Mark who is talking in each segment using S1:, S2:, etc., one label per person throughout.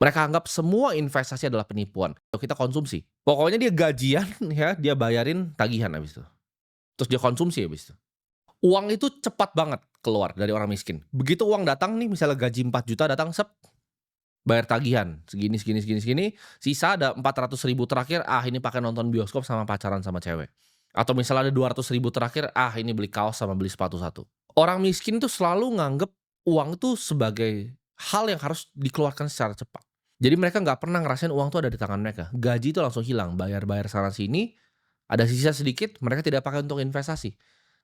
S1: Mereka anggap semua investasi adalah penipuan, kita konsumsi. Pokoknya dia gajian ya, dia bayarin tagihan habis itu. Terus dia konsumsi habis itu. Uang itu cepat banget keluar dari orang miskin. Begitu uang datang nih, misalnya gaji 4 juta datang, sep, bayar tagihan, segini segini segini segini, sisa ada 400 ribu terakhir, ini pakai nonton bioskop sama pacaran sama cewek. Atau misalnya ada 200 ribu terakhir, ini beli kaos sama beli sepatu satu. Orang miskin tuh selalu nganggep uang itu sebagai hal yang harus dikeluarkan secara cepat. Jadi mereka nggak pernah ngerasain uang tuh ada di tangan mereka. Gaji itu langsung hilang, bayar-bayar sana sini, ada sisa sedikit, mereka tidak pakai untuk investasi.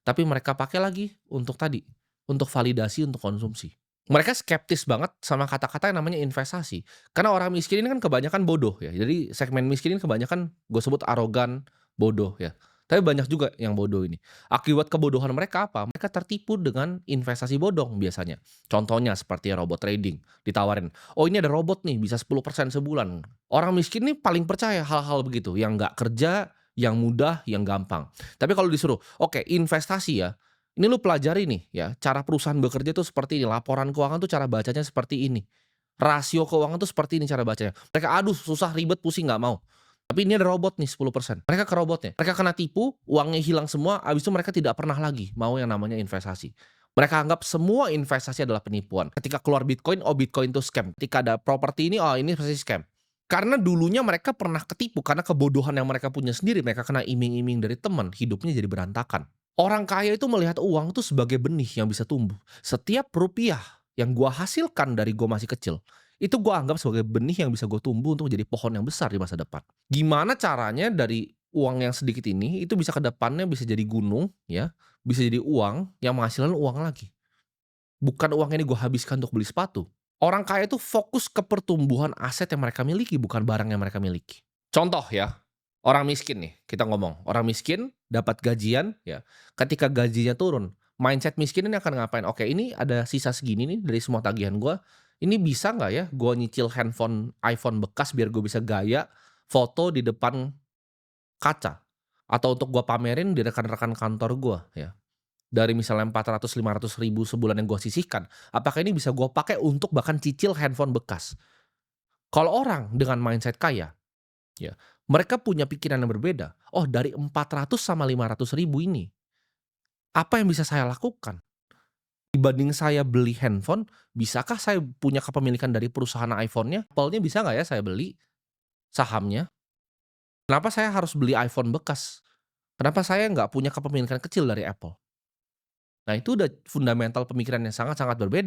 S1: Tapi mereka pakai lagi untuk tadi, untuk validasi, untuk konsumsi. Mereka skeptis banget sama kata-kata yang namanya investasi. Karena orang miskin ini kan kebanyakan bodoh ya. Jadi segmen miskin ini kebanyakan gue sebut arogan, bodoh ya. Tapi banyak juga yang bodoh ini. Akibat kebodohan mereka apa? Mereka tertipu dengan investasi bodong biasanya. Contohnya seperti robot trading, ditawarin, "Oh ini ada robot nih bisa 10% sebulan." Orang miskin nih paling percaya hal-hal begitu, yang nggak kerja, yang mudah, yang gampang. Tapi kalau disuruh, "Oke investasi ya, ini lu pelajari nih ya, cara perusahaan bekerja tuh seperti ini, laporan keuangan tuh cara bacanya seperti ini, rasio keuangan tuh seperti ini cara bacanya." Mereka, "Aduh susah, ribet, pusing, nggak mau." Tapi ini ada robot nih 10%. Mereka ke robotnya, mereka kena tipu, uangnya hilang semua, habis itu mereka tidak pernah lagi mau yang namanya investasi. Mereka anggap semua investasi adalah penipuan. Ketika keluar Bitcoin, oh Bitcoin itu scam. Ketika ada properti ini, oh ini pasti scam. Karena dulunya mereka pernah ketipu, karena kebodohan yang mereka punya sendiri, mereka kena iming-iming dari teman, hidupnya jadi berantakan. Orang kaya itu melihat uang itu sebagai benih yang bisa tumbuh. Setiap rupiah yang gua hasilkan dari gua masih kecil, itu gua anggap sebagai benih yang bisa gua tumbuh untuk jadi pohon yang besar di masa depan. Gimana caranya dari uang yang sedikit ini, itu bisa ke depannya bisa jadi gunung ya, bisa jadi uang yang menghasilkan uang lagi. Bukan uang ini gue habiskan untuk beli sepatu. Orang kaya itu fokus ke pertumbuhan aset yang mereka miliki, bukan barang yang mereka miliki. Contoh ya, orang miskin nih, kita ngomong. Orang miskin dapat gajian ya, ketika gajinya turun, mindset miskin ini akan ngapain? Oke, ini ada sisa segini nih dari semua tagihan gua, ini bisa nggak ya gua nyicil handphone iPhone bekas biar gue bisa gaya foto di depan kaca? Atau untuk gua pamerin di rekan-rekan kantor gua ya. Dari misalnya 400, 500 ribu sebulan yang gue sisihkan, apakah ini bisa gue pakai untuk bahkan cicil handphone bekas? Kalau orang dengan mindset kaya, ya, mereka punya pikiran yang berbeda. Oh, dari 400 sama 500 ribu ini, apa yang bisa saya lakukan? Dibanding saya beli handphone, bisakah saya punya kepemilikan dari perusahaan iPhone-nya? Apple-nya bisa nggak ya saya beli sahamnya? Kenapa saya harus beli iPhone bekas? Kenapa saya nggak punya kepemilikan kecil dari Apple? Nah, itu udah fundamental pemikiran yang sangat-sangat berbeda.